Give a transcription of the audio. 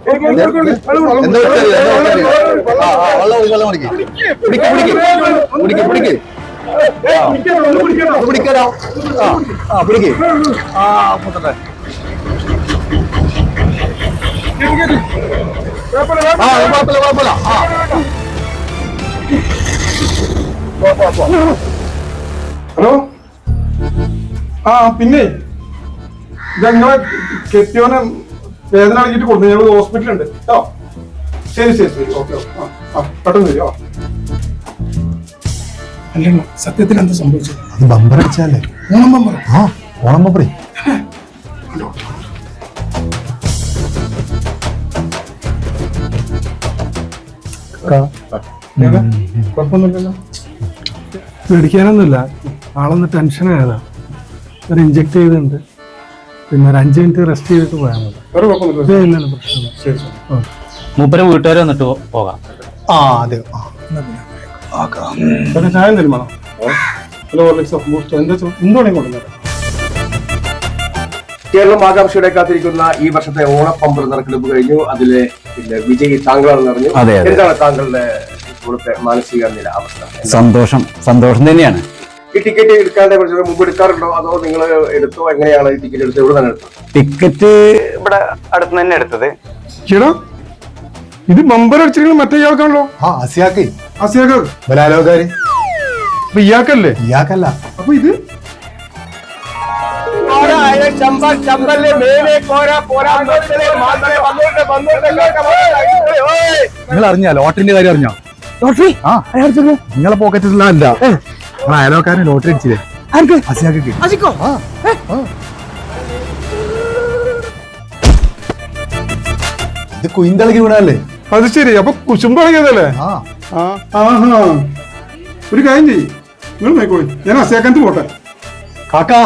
Hello, പിന്നെ ഞങ്ങളെ കെട്ടിയോനെ വേദന അടങ്ങിട്ട് കൊടുത്തു. ഞങ്ങൾ ഹോസ്പിറ്റലുണ്ട് കേട്ടോ. ശരി ശരി ശരി, ഓക്കെ. പെട്ടെന്ന് വരും. അല്ലല്ലോ, സത്യത്തിൽ എന്താ സംഭവിച്ചത്? അത് ബമ്പർ അടിച്ചല്ലേ? ഓണം ബമ്പർ. ഓണം ബമ്പറേ. കുഴപ്പമൊന്നുമില്ലല്ലോ? പേടിക്കാനൊന്നുമില്ല. ആളൊന്ന് ടെൻഷനായതാ. ഒരു ഇഞ്ചെക്ട് ചെയ്തിട്ടുണ്ട്. പിന്നെ ഒരു 5 മിനിറ്റ് റെസ്റ്റ് ചെയ്തിട്ട് പോയാൽ മതി. വേറെ കുഴപ്പമൊന്നുമില്ല. പ്രശ്നമില്ല. ശരി ശരി. മൂപ്പര് വീട്ടുകാരെ വന്നിട്ട് പോകാം. അതെ. ചായ എന്തെങ്കിലും വേണോ? ഹലോ, എന്തുവേണേ കൊണ്ടുവന്നേരം. കേരളം ആകാംക്ഷയുടെ കാത്തിരിക്കുന്ന ഈ വർഷത്തെ ഓണപ്പമ്പർ നറുക്കെടുപ്പ് കഴിഞ്ഞു. അതിലെ വിജയി താങ്കളാണെന്ന് അറിഞ്ഞു. എന്താണ് താങ്കളുടെ ഇപ്പോഴത്തെ മാനസിക നില, അവസ്ഥ? സന്തോഷം തന്നെയാണ്. ഈ ടിക്കറ്റ് എടുക്കാതെ മുമ്പ് എടുക്കാറുണ്ടോ, അതോ നിങ്ങൾ എടുത്തോ? എങ്ങനെയാണ് ഈ ടിക്കറ്റ് എടുത്തത്? എവിടെ തന്നെ എടുത്തത്? ടിക്കറ്റ് ഇവിടെ അടുത്ത് തന്നെ എടുത്തത്. ചേട്ടാ, ഇത് ബമ്പർ അടിച്ചിരിക്കുന്നത് മറ്റേ ഇയാൾക്കാണല്ലോ. അസിയാക്ക് ബലാലോകാര്. അപ്പൊ ഇയാൾക്കല്ലേ? ഇയാൾക്കല്ല. അപ്പൊ ഇത് നിങ്ങൾ അറിഞ്ഞ ലോട്ടറിന്റെ കാര്യം അറിഞ്ഞോ? ലോട്ടറി നിങ്ങളെ പോക്കറ്റിലല്ല, നമ്മളെ അയലോക്കാരന് ലോട്ടറി അടിച്ചില്ലേ? അസിയാക്ക്. ഇത് കുയിന്തളകി വീണല്ലേ? അത് ശരി. അപ്പൊ കുശുമ്പ് ഇറങ്ങിയതല്ലേ? ഒരു കാര്യം ചെയ്യും, നിങ്ങൾ നോക്കോളി. ഞാൻ അസിയാക്കാനത്ത് പോട്ടെ. കാക്കാ